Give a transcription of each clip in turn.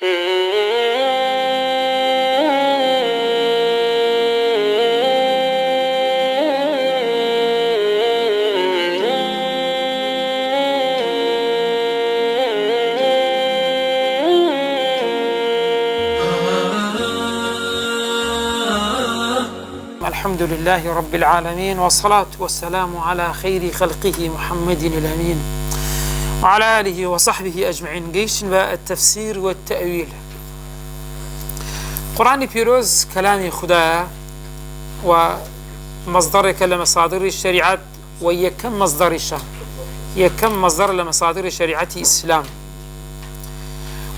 الحمد لله رب العالمين، والصلاة والسلام على خير خلقه محمد الأمين وعلى آله وصحبه أجمعين. جيش التفسير والتأويل. قرآن بيروز كلام خدا ومصدر لمصادر الشريعة، ويكم مصدر الشام، يكم مصدر لمصادر شريعة الإسلام.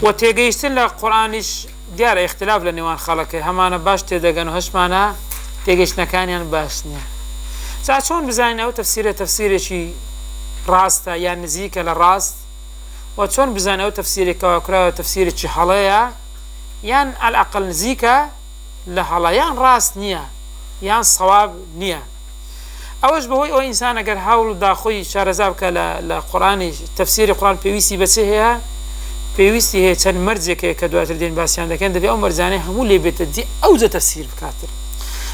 وتيجيشتن لقرآنش ديار اختلاف لنوان خلقه، همانا باش تدقن وهشمانا تيجيش نكانيان باشنيا. ساعتون بزاين أو تفسير شي راستا يعني نزيكا للراست، وشون بزاين أو تفسير كواكرا تفسير شي حلايا يعني على الأقل نزيكا لحلا يعني راست نيا يعني صواب نيا. أوش بهوي أو إنسان أقر حاول داخوي شارزابك لقرآن تفسير القرآن بيويسي بسيها بيويسي هي تن مرزك كدوات الدين باسيان لكن دبي أو مرزاني همو اللي بتدي أوزة تفسير بكاتر.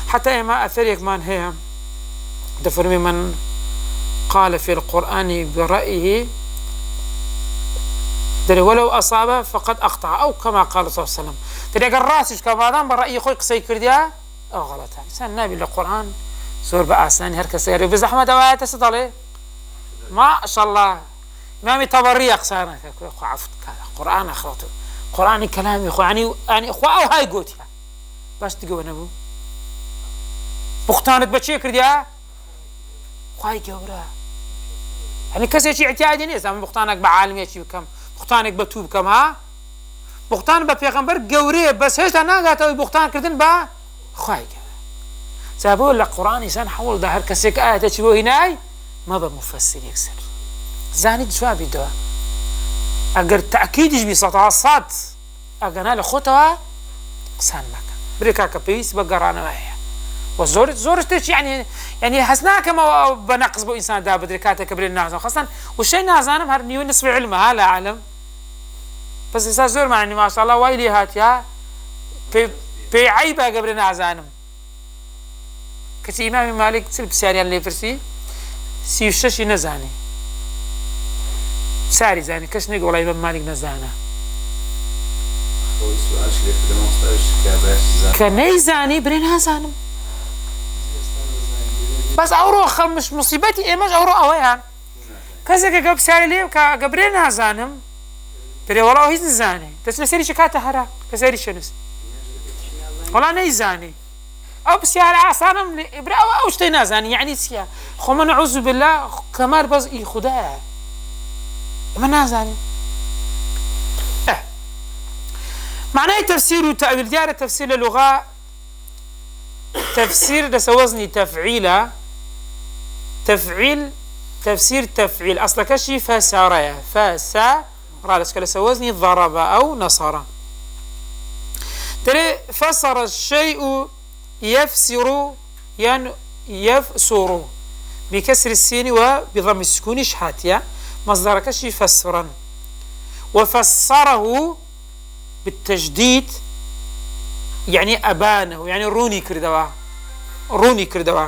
حتى ما أثريك من هي دفرمي من قال في القرآن برأيه دري ولو أصاب فقد أخطأ، أو كما قال صلى الله عليه وسلم دري أقل راسش كما دام برأيه خوي قصي كرديا أو غلط. إنسان نبي للقرآن سور بأساني هركا سيري بزحمة دوايات تصدالي ما شاء الله إمامي تبري أقسانا عفت قرآن أخرته قرآن كلامي أخو يعني أخو أو هاي قوتها باش تقوى نبو بختانك بتشي كرديا خواهي جورا يعني كسي شيء اعتيادي نيس أما بختانك بعالمية شيء بكم بختانك بتوب كم ها بختان ببيغمبر جوري بس هيش أنا قاتل بختان كردن با خواهي جورا سابقول لك قرآن إنسان حول ظهر كسيك آية تشبه هناي ما بمفسر يكسر زاني جوابي دوا أقر تأكيدش بسطاسات أقنا لخوتها قسان مكا بريكا كبيس بقرانا وهي وزور تيش يعني حسناك ما بنقص بو إنسان دا بدركاته كبير الناس خاصة والشيء نازانم هر نيو نصف علمها لا أعلم بس إنسان زور معني ما شاء الله وايلي هاتيا في عيبة قبل نازانم كتي إمام مالك سلب ساريان اللي فرسي سيوششي نزاني ساري زاني كش نيجي والله إمام مالك نزانا كني زاني برينها زانم بس أورو مش مصيبتي إيه مش أورو أويان كذا كجاب ساري ليه كجبرينها زانم بري والله هيز نزاني تسمع ساري شكاته هرا كساري شنس والله نيزاني أو بسيارة عصانم بري أو شتينا زاني يعني سيا خو نعوذ بالله كمار بز إيه خداه ما نازاني معناه تفسير وتأويل ديار تفسير اللغة تفسير لسوزني تفعيل تفسير تفعيل أصلا كشي فسارة رالس كلا سوزني ضرب أو نصر ترى فسر الشيء يفسر يعني يفسر بكسر السين وبضم السكون شحاتيا مصدر كشي فسرا وفسره بالتجديد يعني أبانه يعني روني كردوا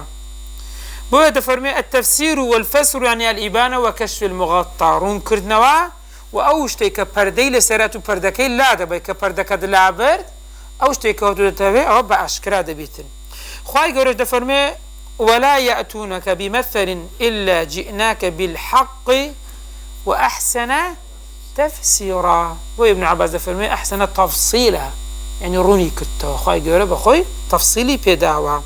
بوده فرمي التفسير والفسر يعني الإبانة وكشف المغطى رون كردنوا وأوشتي كبردي لسراتو بردكي لا دبي كبردك دلابرد أوشتي كهدو تبي أو بأشكرا دبيتن خواهي قرش دفرمي ولا يأتونك بمثل إلا جئناك بالحق وأحسن تفسيرا وابن عباس دفرمي أحسن تفصيلا يعني روني كتو خواهي قرب أخوي تفصيلي بيداوا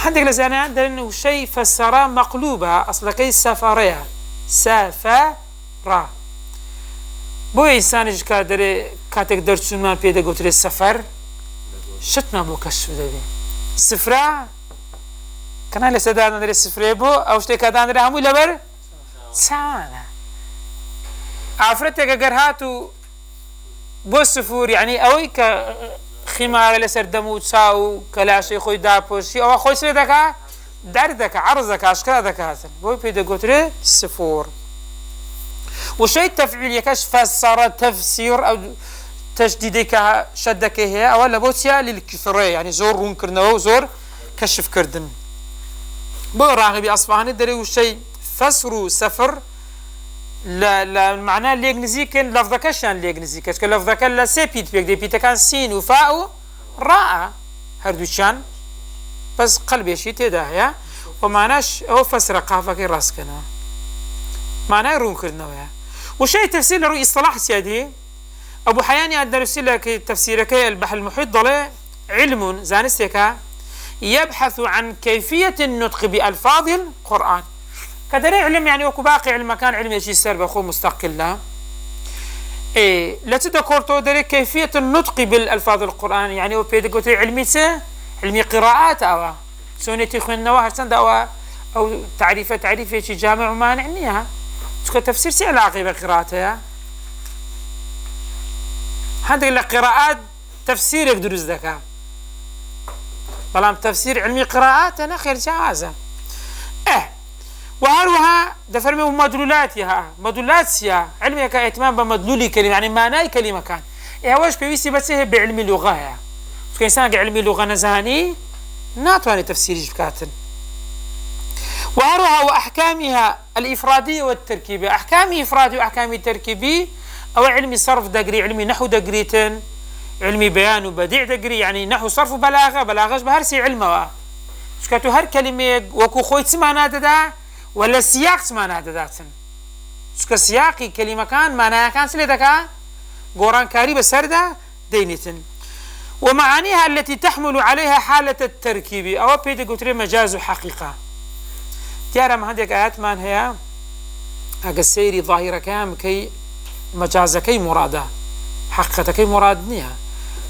عندك لزانا عندنا إنه شيء فسرا مقلوبة أصلا كي سفريا سافرا بو إنسان كاتك درسون ما بيدا قلت لي السفر شتنا مكشف دبي سفرا كان لسدان دري السفري بو أو شتي كادان دري همو لبر سانا عفرتك أجر هاتو بو سفور يعني أوي خمار لسر دموت ساو كلاشي خوي دابوشي أو خوي سيدك دردك عرضك أشكالك هذا بو بيدا قلت لي السفور وشيء تفعيل يكش فسر تفسير أو تجديدك شدك هي أو لبوتيا للكثرة يعني زور رون كرنا وزور كشف كردن بو راغبي أصفهاني دري وشي فسر سفر لا معناه اللي يجنزيكن لفظكشان اللي يجنزيكش كلفظك لا سيبيت بيك دي بيتا كان سين وفاء راء هردوشان بس قلبي شي تداهيا ومعناش هو فسر قافك راس كنا معناه رون كرنا ويا وشيء تفسير له اصطلاح سيادي ابو حياني الدرسي لك تفسيرك البحر المحيط ضله علم زانستك يبحث عن كيفية النطق بألفاظ القرآن كدري علم يعني وكو باقي علم كان علم يجي سرب أخو مستقلة إيه لا تذكرتوا دري كيفية النطق بالألفاظ القرآن يعني وبيدقوتي علمي قراءات أو سونيتي خوينا واحد سند أو تعريف شي جامع وما نعنيها تكو تفسير سي علاقة بقراءتها هذه القراءات تفسير دروس ذكاء بلام تفسير علمي قراءات أنا خير جوازة وهروها دفرمي مدلولاتها مدلولاتها علمي كاهتمام بمدلولي كلمة يعني معناي كلمة كان واش بيويسي بس هي بعلم اللغة يعني كإنسان علمي اللغة نزاني ناتواني تفسير جبكاتن وهروها وأحكامها الإفرادية والتركيبية أحكامي إفرادي وأحكامي تركيبي أو علمي صرف دقري علمي نحو دقريتن علمي بيان وبديع دقري يعني نحو صرف بلاغش بهرسي علمه شكاتو هر كلمة وكو خويت سمعنا دا ولا سياق سمعنا داتن شكا سياقي كلمة كان معناها كان سليدكا قوران كاري بسردا دينتن ومعانيها التي تحمل عليها حالة التركيب أو بيدي قتري مجاز حقيقة تيارا ما عندك آيات مان هي أقسيري ظاهرة كام كي مجازكي مرادة حقيقتكي مرادنيها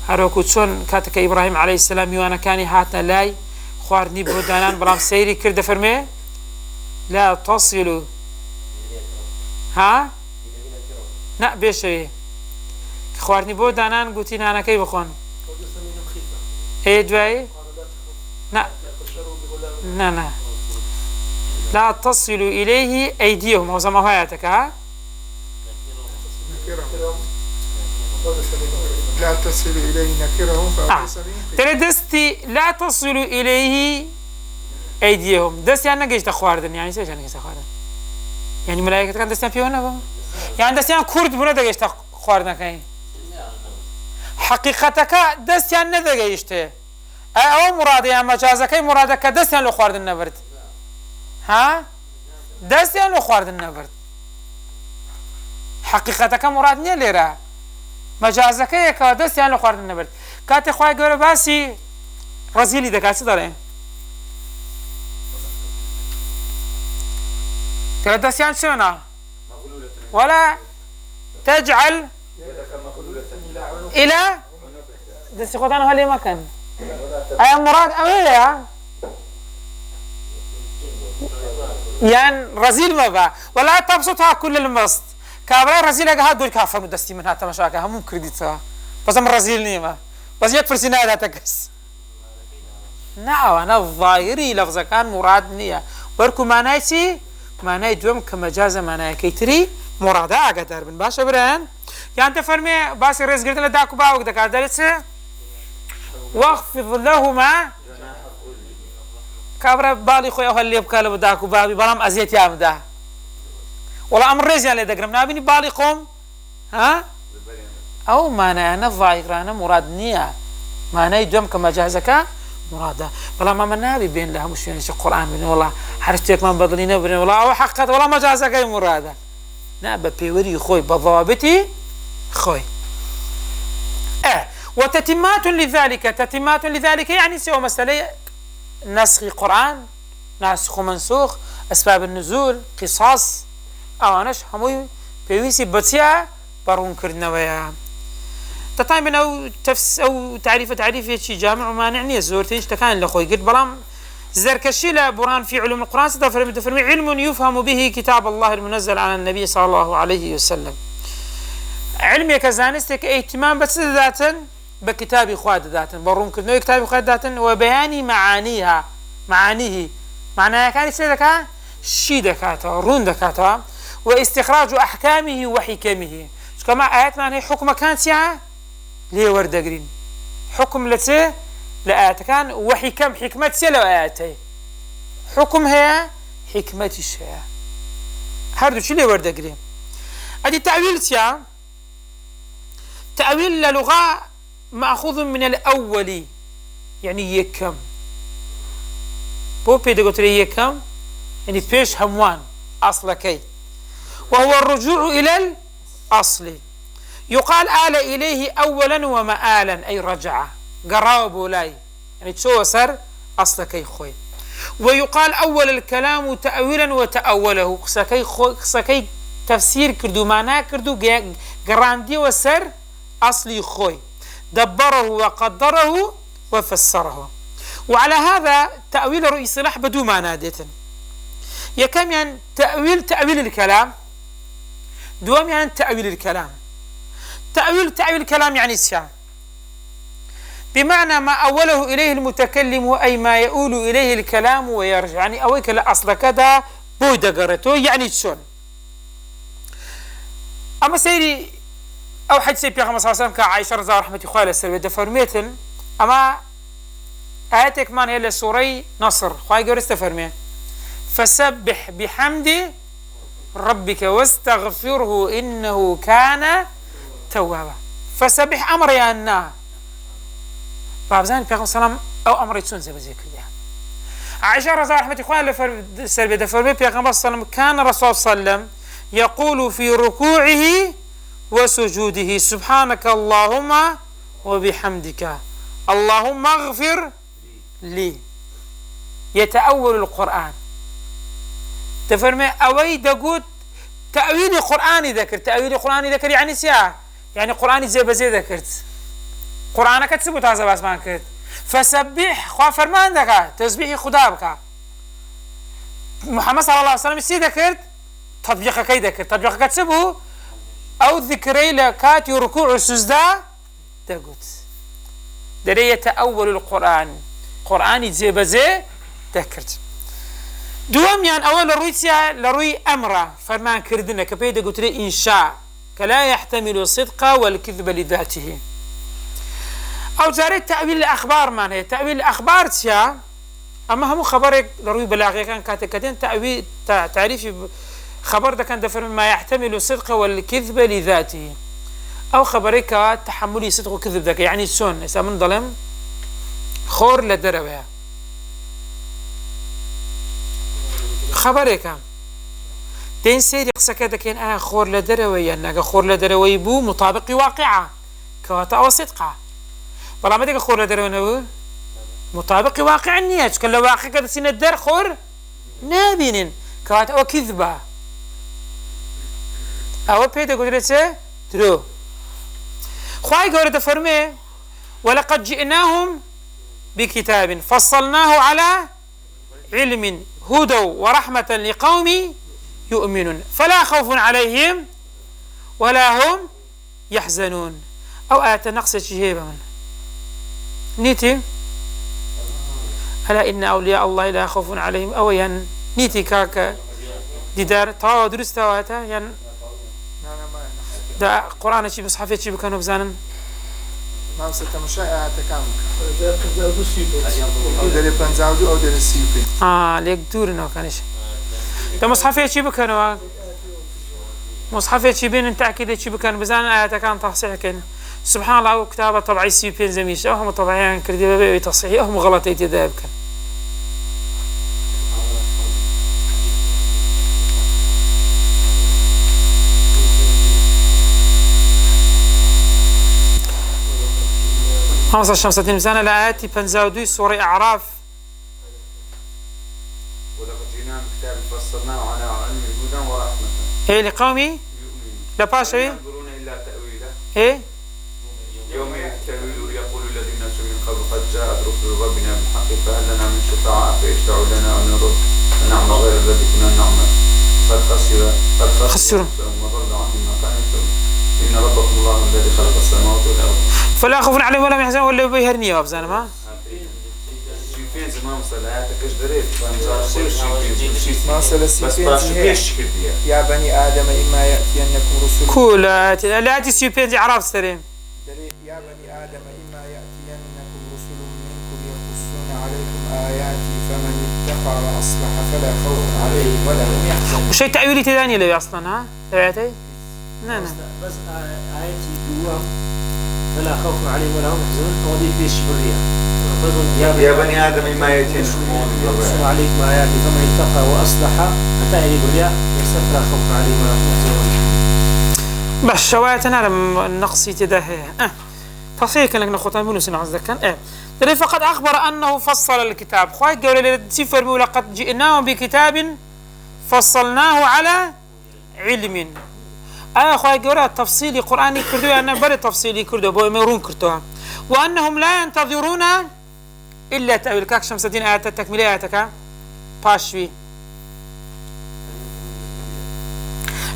هروكو تشون كاتك إبراهيم عليه السلام يوانا كاني هاتنا لاي خواردني برودانان بلام سيري كرد فرمي لا تصلوا ها نا بيشوي خواردني برودانان قوتين أنا كي بخون ايه دواي نا لا تصلوا إليه أيديهم وزما هاياتك ها لا تصل إليه نكرهم تردستي لا تصل إليه أيديهم دست يعني نجيش تخواردن يعني سيش نجيش تخواردن يعني ملاك كان دستيان فيونا بقى يعني دستيان كورد بنا دجيش تخواردن كاين حقيقتك دستيان ندجيش ته أو مراد يعني مجازك مرادك دستيان لو خواردن نبرد ها دستيان لو خواردن نبرد حقيقتك مراد نيا ليرا مجازك يكادس يعني خواردن نبرد كات خوای گور باسی رزیلی دکاسی داره كردسيان شنو ولا تجعل إلى دسي خدان هالي مكان أي مراد أميلة يعني رزيل ما با ولا تبسطها كل المسط كابرا رزيل أجها دول كافر مدستي منها تمشاكها هم كريديتها بس أم رزيل نيمة بس يكفر سنة تكس نعم أنا الظاهري لفظ كان مراد نية بركو معنايتي معناي دوم كمجازة معناي كيتري مراد أقدر من باشا برهن يعني تفرمي باسي رئيس قلت لداكو باوك دكا دارتسي واخفض لهما كابرا بالي خويا هاللي يبكى له داكو بابي بلام أزيت يا مدا ولا أمر رزق اللي دقرم نابيني بالي قوم ها أو معناي أنا الظاهر أنا مراد نية معناي دوم كمجازك مراده والله ما منابي بين لها مش يعني القرآن بين والله حرجتك ما بدلينا بين والله أو حقت والله ما جازك أي مراده نعم بيوري خوي بضوابطي خوي وتتمات لذلك يعني سوى مسألة نسخ القرآن نسخ ومنسوخ أسباب النزول قصاص أو أناش هموي بيويسي بطيئة برون كردنا ويا تطايم أو أو تعريف شيء جامع وما نعني زورتين تكان لخوي قلت بلام زركشي لا برهان في علوم القرآن ستفرمي علم يفهم به كتاب الله المنزل على النبي صلى الله عليه وسلم علمي كزانستك اهتمام بس ذاتا بكتاب إخوات ذاتا برون كدنو كتاب إخوات ذاتا وبيان معانيه معناها كان يسيدك شي دكاتا رون دكاتا واستخراج أحكامه وحكمه كما آيات معناها حكم كانت يا ليه وردقرين حكم لتي لآيات كان وحكم حكمة سلو آياتي حكم هي حكمة الشيء هردو شي ليه وردقرين أدي تأويل تيا تأويل للغة مأخوذ من الأول يعني يكم بو بيدا قلت لي يكم يعني بيش هموان أصل كي وهو الرجوع إلى الأصل يقال آل إليه أولا ومآلا أي رجع قراب ولاي يعني تشو سر أصل كي خوي ويقال أول الكلام تأويلا وتأوله قسكي تفسير كردو معناه كردو قراندي وسر أصلي خوي دبره وقدره وفسره وعلى هذا تأويل رؤي صلاح بدو معنى ديتن يكم يعني تأويل الكلام دوام يعني تأويل الكلام تأويل الكلام يعني الشام بمعنى ما أوله إليه المتكلم أي ما يؤول إليه الكلام ويرجع يعني أويك لأصل كذا بودا قرته يعني شون أما سيدي أو حد سيد بيغمى صلى الله عليه وسلم كعائشة رضا رحمة الله السلبية دفرميتن أما آياتك مان هي سوري نصر خواهي قول استفرمي فسبح بحمد ربك واستغفره إنه كان توابا فسبح أمر يا أنا بابزان بيغمى صلى الله عليه وسلم أو أمر يتسون زي بذكر يا عائشة رضا رحمة الله السلبية دفرمي بيغمى صلى الله عليه وسلم كان الرسول صلى الله عليه وسلم يقول في ركوعه وسجوده سبحانك اللهم وبحمدك اللهم اغفر لي يتأول القرآن تفرمي أوي دقود تأويل القرآن ذكر تأويل القرآن ذكر يعني سيا يعني قرآن زي بزي ذكرت قرآنك تثبت هذا بس ما كرت فسبح خوا فرمان ذكر تسبيح خدا بك محمد صلى الله عليه وسلم سي ذكرت تطبيقك كي ذكر تطبيقك تسبه أو ذكري لكات ركوع السجدة تقول دري يتأول القرآن قرآن زي بزي ذكرت دوام يعني أول رويتيا لروي أمره فرمان كردنا كبيدا قلت لي إنشاء كلا يحتمل الصدق والكذب لذاته أو زارت تأويل الأخبار من هي تأويل الأخبار تيا أما هم خبرك لروي بلاغي كان كاتكتين تأويل تعريفي خبر ده كان دفر ما يحتمل الصدق والكذب لذاته أو خبرك تحملي صدق وكذب ذاك يعني سون إذا من ظلم خور لدربها خبرك دين سيري قصك كان خور لدروي يعني خور لدروي بو مطابق واقعة كواتا أو صدقة بلا ما ديك خور لدروي نقول مطابق واقع النيات كل واقع كذا سين الدر خور نابين كواتا أو كذبة أو بيدا قدرته ترو خواي قولة فرمي ولقد جئناهم بكتاب فصلناه على علم هدى ورحمة لقوم يؤمنون فلا خوف عليهم ولا هم يحزنون أو آية نقص شهيبة من نيتي ألا إن أولياء الله لا خوف عليهم أو ين نيتي كاكا ديدار طاو درست واتا ين دا قرآن شي بصحفية شي بكانوا بزانن ما ستمشي آيات كامل أو دل بنزاودو أو دل السيفين ليك دورنا كانش دا مصحفية شي بكانوا مصحفية شي بين تأكيد شي بكانوا بزانن آيات كان تصحيح كان سبحان الله وكتابة طبعي سيفين زميش أو هم طبعيان كردي بابي تصحيح هم غلطيتي ذهب كان خمسة شمسة مزانة لآياتي بنزاودي سورة أعراف ولقد جئناهم بكتاب فصلناه على علم هدى ورحمة إيه لقومي لا باشا إيه ينظرون إلا تأويله إيه يوم يتأويل يقول الذين نسوا من قبل قد جاءت رسل ربنا بالحق فهل لنا من شفعاء فيشفعوا لنا أو نرد نعمل غير الذي كنا نعمل قد خسروا وضل عنهم ما كانوا يفترون إن ربكم الله الذي خلق السماوات والأرض فلا خوف عليهم ولا يحزنون ولا بيهرني وابزانا ما سيفين زمان صلاحاتك ايش دريت ما صلى السيفين يا بني آدم إما يأتينكم رسل كولا لا تسيبين دي عرف سريم يا بني آدم إما يأتينكم رسل منكم يقصون عليكم آياتي فمن اتقى وأصلح فلا خوف عليهم ولا هم يحزنون. وشي تأويلي تداني لي أصلا ها؟ آياتي؟ نعم. بس آياتي دوا فلا خوف عليهم ولا هم يحزنون قضي فيش بريا. يا بني آدم إما يأتينكم يقصون عليكم آياتي فمن اتقى وأصلح أتاني بريا يصير فلا خوف عليهم ولا هم يحزنون. بس شواتنا لما نقصي تده فصيل لك نخوتان بنو سنة عزدكان ترى فقد أخبر أنه فصل الكتاب خواهي قولي لتسفر بي لقد جئناهم بكتاب فصلناه على علم خواهي قولي التفصيلي قرآني كردو أنا بل تفصيلي كردو بو يمرون كردوها وأنهم لا ينتظرون إلا تأويل كاك شمس الدين آيات التكميلية آياتك باشوي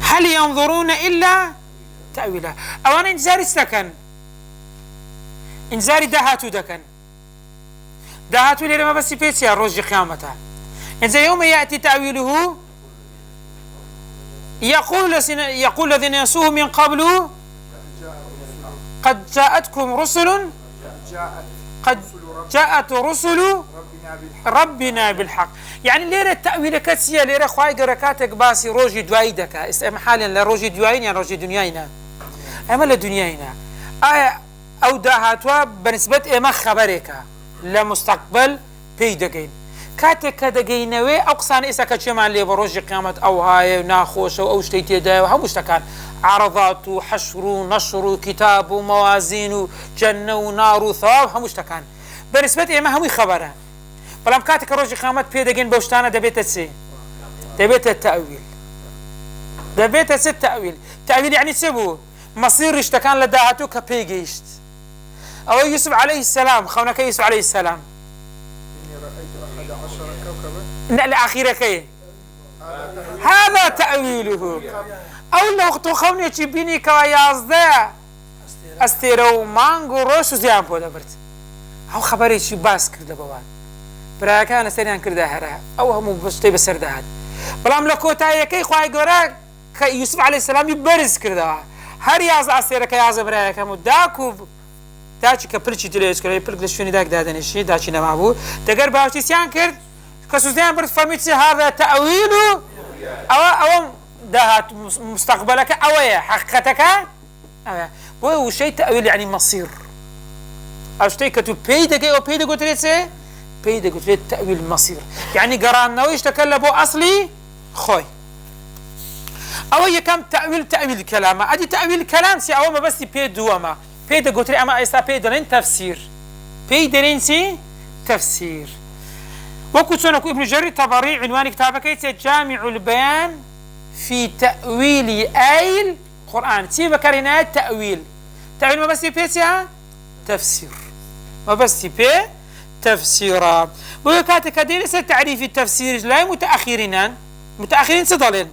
هل ينظرون إلا تأويله أو أنا إنزاري السكن إنزاري دهاتو دكن دهاتو لما بس يبيتي الرجل قيامته إنزا يوم يأتي تأويله يقول الذين ينسوه من قبل قد جاءتكم رسل قد جاءت رسل ربنا بالحق يعني ليرة التأويل كتسية ليرة خواهي قركاتك باسي روجي دوايدك اسم حاليا لروجي دوايين يعني روجي دنياينا أما لدنياينا أو داهاتوا بنسبة إما خبرك لمستقبل بيدقين كاتك دقينوي أقصان إسا كتشمان لي بروجي قيامة أو هاي ناخوش أو شتيتي دا وهم مشتكان عرضات حشر نشر كتاب موازين جنة ونار ثواب هم مشتكان بنسبة إما هم خبره بلام كاتك روجي قيامة بيدقين بوشتانا دبيت السي دبيت التأويل دبيت السي التأويل تأويل يعني سبو مصير اشتكان لداهاتو كبيجيشت أو يوسف عليه السلام خونك يوسف عليه السلام إني رأيت 11 كوكبا الأخيرة كي هذا تأويله أو لو تخوني تشبيني كويازدا أستيرو مانغو روشو زيان بودا برت أو خبري شي باس كرده بوان براكان سريان كرده هرا أو هم بشتي بسر دهات بلام لكوتا يكي خواهي قراك يوسف عليه السلام يبرز كرده هر ياز أستيرك ياز براكا مداكو داچی که پرچی دلیش کرده پرکلش فینی داک دادنشی داچی نمابو دگر باوشی سیان کرد کسوزیان برد فرمیتی هذا تأویلو او دهات مستقبلك اوه حقیقتك اوه بو شيء تأويل يعني مصير او شيء كتو بيدقي او بيدقو تريتسي بيدقو تريت تأويل مصير يعني قران نويش تكلبو اصلي خوي او يكم تأويل كلام ادي تأويل كلام سي او ما بس بيدو ما بيدا قلتلي أما إسا بيدرين تفسير بيدرين سي تفسير وكتونك ابن جرير الطبري عنوان كتابك جامع البيان في تأويل آي القرآن تيبا كارينات تأويل ما بس بيتها تفسير ما بس بي تفسيرا وكاتك دين تعريف التفسير لا متأخرين صدلين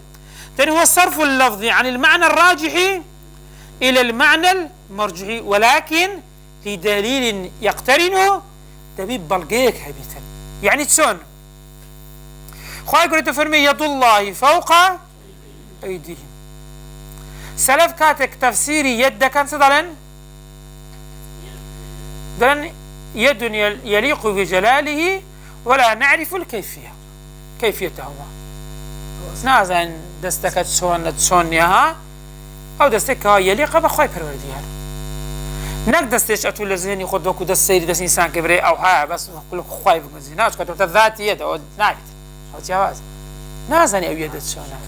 تاني هو الصرف اللفظي عن المعنى الراجح إلى المعنى المرجحي ولكن لدليل يقترنه دبيب بلقيك هبيتا يعني تسون خواهي قلت فرمي يد الله فوق أيديهم سلف كاتك تفسيري يد كان صدلا يد يليق بجلاله ولا نعرف الكيفية كيفيته نازن دستك تسون ياها أو دستك يليق بخواي پروردگار نك دستش أتو لزهني خود وكو دست سيري دست إنسان كبري أو ها بس كل خواي بمزين ناش كتو تذاتي يد أو نعرف أو جواز نازني أو يد تسونا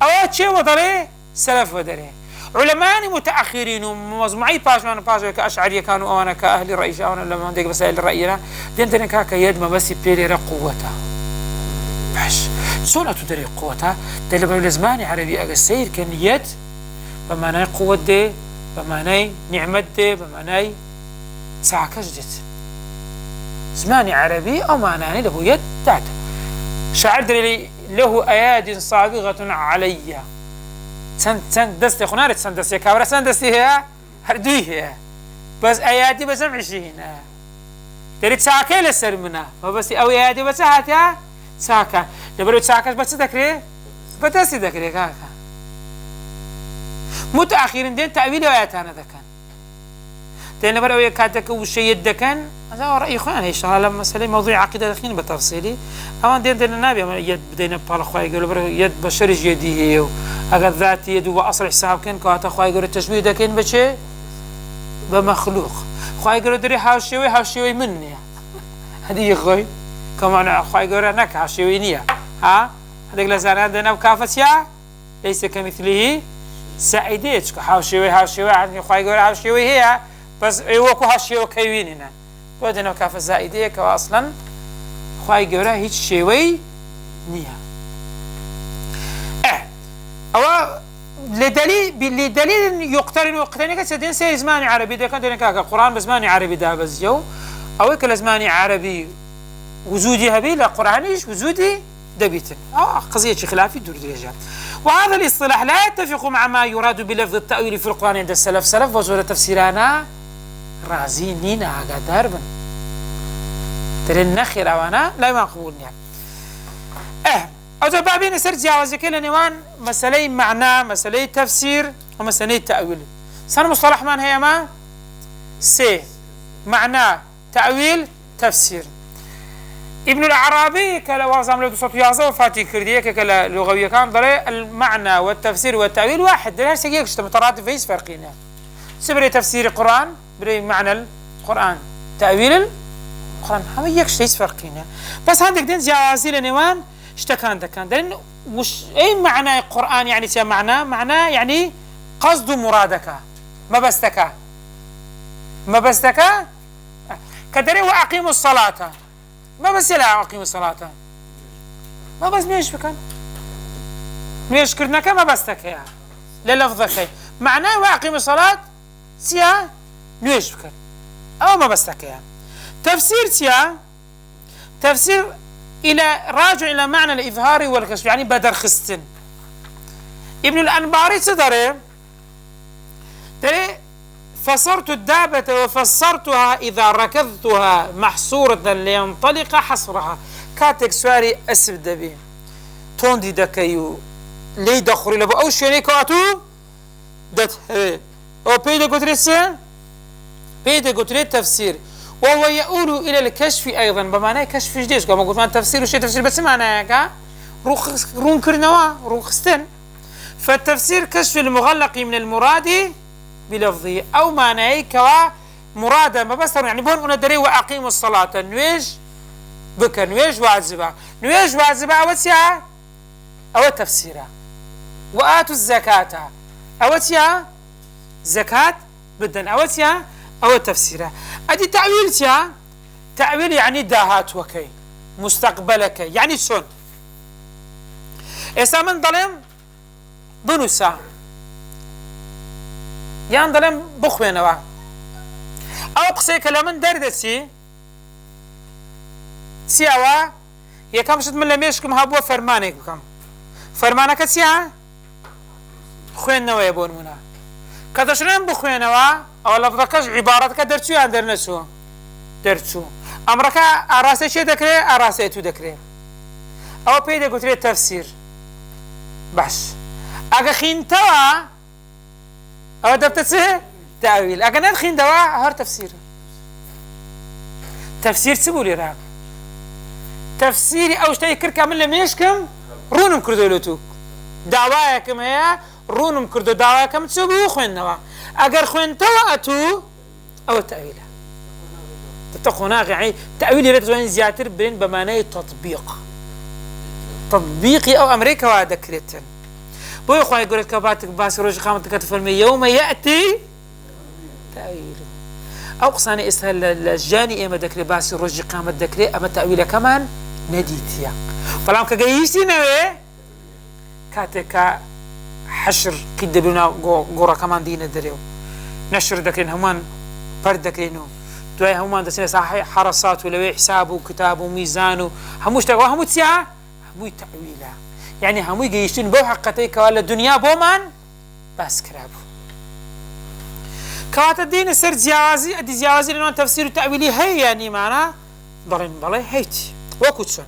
أو شيء وضري سلف ودري علماء متأخرين ومجموعي باش كأشعرية كانوا أو أنا كأهل الرئيس أو أنا لما نديك بسائل الرأينا دين كاكا يد ما بس بيري قوتها باش سونا تدري قوتها دلبر الزمان عربي أجا السير كان يد بمعنى قوة دي بمعنى نعمة دي بمعنى ساكش ديت زماني عربي أو معنى له يد تحت شاعر دري له أياد صابغة علي سن دستي خنارت سن دستي كابرا سن دستي هي هردوي هي بس أيادي بس معشينا دريت ساكة لسر منا ما بس أو أيادي بس هاتها ساكة دبرت ساكة بس ذكري بتأسي ذكري كاكا متأخرين دين تأويل آياتنا ذا كان تين برا كاتك وشيء دكان هذا رأي إخوان إن شاء الله لما مسألة موضوع عقيدة دخين بتفصيلي أما دين النبي يد بدينا بالأخوة يقولوا برا يد بشر يديه أجد ذات يد وأصل حساب كان كات أخوة يقولوا التشبيه دكين بشيء بمخلوق أخوة يقولوا دري هاشوي مني هذه أخوي كمان أخوة يقولوا نك هاشوي نيا ها هذيك لسنا عندنا بكافتيا ليس كمثله سعيدتك هاشوي عندي أخوة يقولوا هاشوي هي بس يوكو هاشيو كيويننا ودنا كاف زائدية كوا أصلا خواي جورا هيج شيوي نيا أو لدليل يقترن كسدين سي زماني عربي ده كان دينك القرآن بزماني عربي ده بس يو أو كل زماني عربي وجودي هبي لا قرآنيش وجودي دبيتن قضية خلافي دور درجات وهذا الاصطلاح لا يتفق مع ما يراد بلفظ التأويل في القرآن عند السلف سلف وزور تفسيرانا رازينين هذا دربن ترين نخير وانا لا مقبول يعني أو بابين سر جاوز كل نوان مسألة معنى مسألة تفسير ومسألة تأويل صار مصطلح من هي ما سي معنى تأويل تفسير ابن العربي كلا وازم له صوت يازو وفاتي كرديه كلا لغويه كان ضري المعنى والتفسير والتأويل واحد لا شيء يكشف مترادف فيش فرقين سبري تفسير القرآن بري معنى القرآن تأويل القرآن هم يكشف فيش فرقين بس عندك دين جوازي لنوان اشتكان دكان دين وش اي معنى القرآن يعني شيء معنى يعني قصد مرادك ما بستك كدري وأقيموا الصلاة ما بس لا أقيم الصلاة ما بس ميش بكن ميش كرناك ما بس تكيا للفظك معناه وأقيم الصلاة سيا ميش بكن أو ما بس تكيا تفسير سيا تفسير إلى راجع إلى معنى الإظهار والكشف يعني بدر خستن ابن الأنباري صدره ترى فسرت الدابة وفسرتها إذا ركضتها محصورة لينطلق حصرها كاتك سواري أسب دبي توندي دكيو لي دخوري لبو أو شيني كاتو دت أو بيدا قتري تفسير وهو يؤول إلى الكشف أيضا بمعنى كشف جديد كما قلت عن تفسير وشيء تفسير بس معناه كا رون كرنوا روخستن فالتفسير كشف المغلق من المراد بلفظه أو معناه كوا مرادا ما بس يعني بون ندري وأقيموا الصلاة نويج بك نويج واجبة أو تيا أو تفسيرا وآتوا الزكاة أو تيا زكاة بدن أو تيا أو تفسيرا أدي تعويل تيا تعويل يعني داهات وكي مستقبلك يعني شون إسا من ظلم بنوسا يان ظلم بخوينوا أو قصي كلامن دردسي سياوا يكم شد من لميشكم هابوا فرمانك بكم فرمانك سيا خوينوا يبون منا كدشرين بخوينوا أو لفظكش عبارتك درتو يان درنسو درتو أمريكا أراسي شيء دكري أراسي تو دكري أو بيدا قلت تفسير بس أجا خينتوا أو دبتسه تأويل أجا ندخين دوا هر تفسير تفسير سبولي راك تفسيري أو شيء كر كامل لميشكم رونم كردولتو دعواكم هي رونم كردو دعواكم تسوبوا خوينوا أجر خوينتوا أتو أو تأويل تتقونا يعني تأويل رتوين زياتر بين بمعنى تطبيقي أو أمريكا وذكرتن بوي خوي يقول لك باتك باس روج قامتك تفرمي يوم يأتي تأويل أو قصاني إسهل الجاني إما ذكري باس روج قامت ذكري أما تأويله كمان نديتيا فلام كجيشتي نوي كاتك حشر قد بنا جورا كمان دين الدريو نشر ذكرين همان برد ذكرينو توي همان دسنا صحيح حرصات ولا حساب وكتاب وميزان هموش تقوى همو تسيا همو تأويله يعني همو يجيشتون بو حقتيك ولا الدنيا بومان بس كرابو كوات الدين السر جوازي ادي جوازي لانه تفسير التأويلي هي يعني معنا ضرن بالي هيتي وكوتشون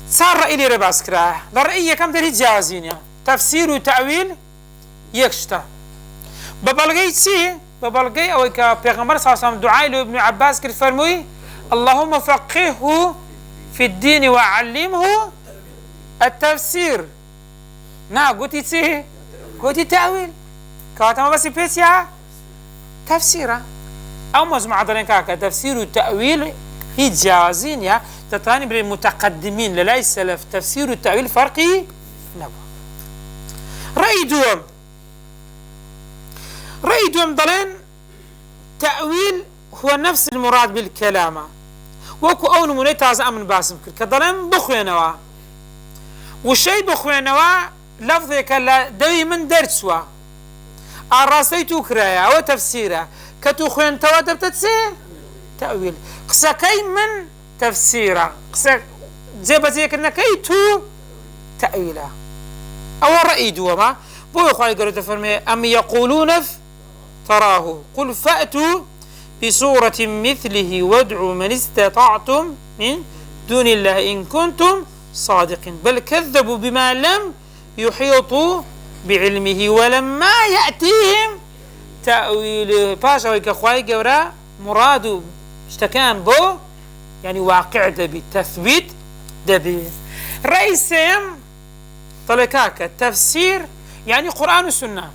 صار رأيي رباس كراه رأيي كم تريد جوازين تفسير وتأويل يكشتا ببلغيتي ببلغي أو كبيغمبر صلى الله عليه وسلم دعاء له ابن عباس كيف فرموي اللهم فقهه في الدين وعلمه التفسير نا قلتي تأويل كاتما بس بيسيا تفسيره أو مجموعة ذلك تفسير التأويل هي جازين يا تتاني بالمتقدمين لا السلف تفسير التأويل فرقي نبا رأي دوم ضلين تأويل هو نفس المراد بالكلام وكو أون منيتاز أمن باسم كضلين بخوينوا والشيء بخوينوا لفظك لا دوي من درسوا الراسيتو كرايا أو تفسيره كتو خوين توا تبتتسي تأويل قصة كي من تفسيره قصة زي كنا كي تو تأويله أو رأي دوما بو يخوالي قالوا تفرمي أم يقولون تراه قل فأتوا بسورة مثله وادعوا من استطعتم من دون الله إن كنتم صادقين بل كذبوا بما لم يحيطوا بعلمه ولما يأتيهم تأويله باشا ويك خواي قورا مرادو اشتكان بو يعني واقع دبي تثبيت دبي رئيسهم طلقاك التفسير يعني قرآن والسنة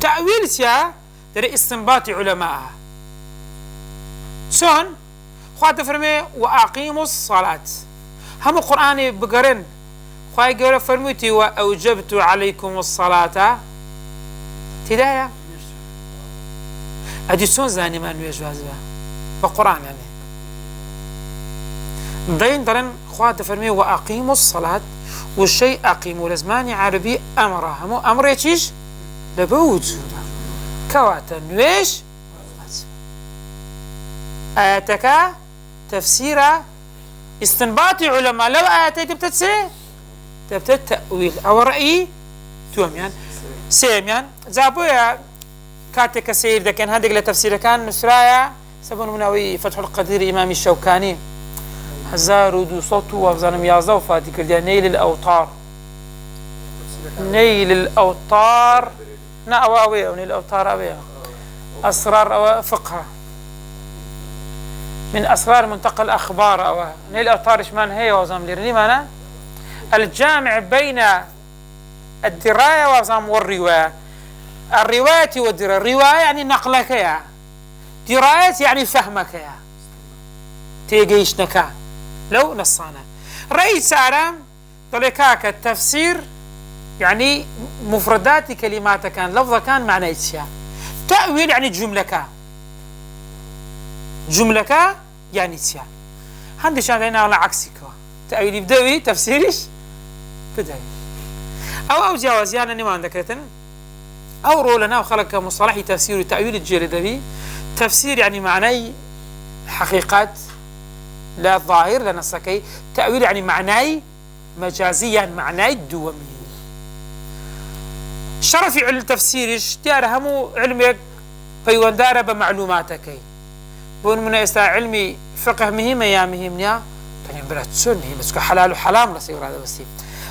تأويل سيا در استنباط علماء شون خوات فرمي وأقيموا الصلاة هم القرآن بقرن خواهي قولة فرميتي وأوجبت عليكم الصلاة تدايا أديسون زاني ما نويج وازبا بقرآن يعني ضين دلن خوات فرمي وأقيموا الصلاة والشيء أقيموا لزماني عربي أمره همو أمر يتيش لبوجود كواتا نويج آياتك تفسيرا استنباطي علماء لو آياتي تبتت تأويل أو رأيي توميان سيميان زابويا كاتك سير ده كان هذيك لتفسير كان نسرايا سبون مناوي فتح القدير إمام الشوكاني هزار دو صوت وفزان ميازا وفاتي كرديا نيل الأوطار نيل الأوطار نا أواوي أو نيل الأوطار أوي أسرار أو فقه من أسرار منتقى الأخبار أو نيل الأوطار إشمان هي وزام ليرني مانا الجامع بين الدراية وزام والرواية الرواية والدراية الرواية يعني نقلك يا دراية يعني فهمك يا تيجيش نكا لو نصانا رئيس عرام طلقاك التفسير يعني مفردات كلمات كان لفظة كان معنى إتشيا تأويل يعني جملك يعني إتشيا هندي شان لنا على عكسك تأويل بدوي تفسيرش بداية أو جواز يعني نمان ذكرتن أو رولنا وخلق مصطلح تفسير تأويل الجردبي تفسير يعني معنى حقيقات لا ظاهر لا نسكي تأويل يعني معنى مجازيا معنى دومي شرفي علم تفسيرش دار همو علمك فيوان دار بمعلوماتك بون من يستا علمي فقه مهمة يا مهمنيا تاني برات سون مهمة سكو حلال وحرام لسيور هذا بس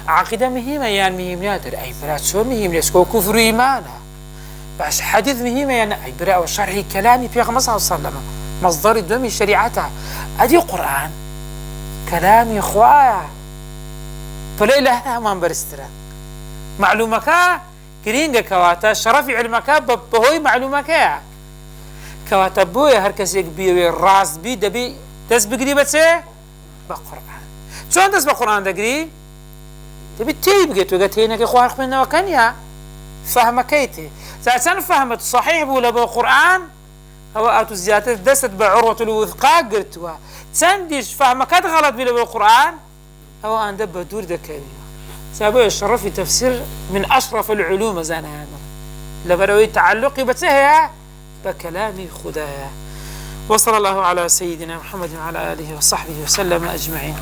عقيدة مهمة يا مهمنيا ترى أي برات سون مهمة سكو كفر إيمانها بس حديث مهمة يعني أي برا وشرحي كلامي في غمصة صلى الله عليه وسلم مصدر الدم شريعتها أدي قرآن كلامي خوايا فلا إله ما برسترا معلومك كرينجا كواتا شرفي علمك بهوي معلومك كواتا بويا هركسيك بيوي راس بي دبي دس بقري بتسي بقرآن شلون دس بقرآن دقري تبي تيبقى وقتينك إخوانك منه وكانيا فهمكيتي سأسان فهمت صحيح بولا بالقرآن هو آتو زيادة دست بعروة الوثقاء قلتوها تسنديش فهمكات غلط بلا بالقرآن هو أن دب دور دكاني سابوي الشرفي تفسير من أشرف العلوم زانا هذا لبروي تعلقي بتسهيا بكلامي خدايا وصلى الله على سيدنا محمد وعلى آله وصحبه وسلم أجمعين.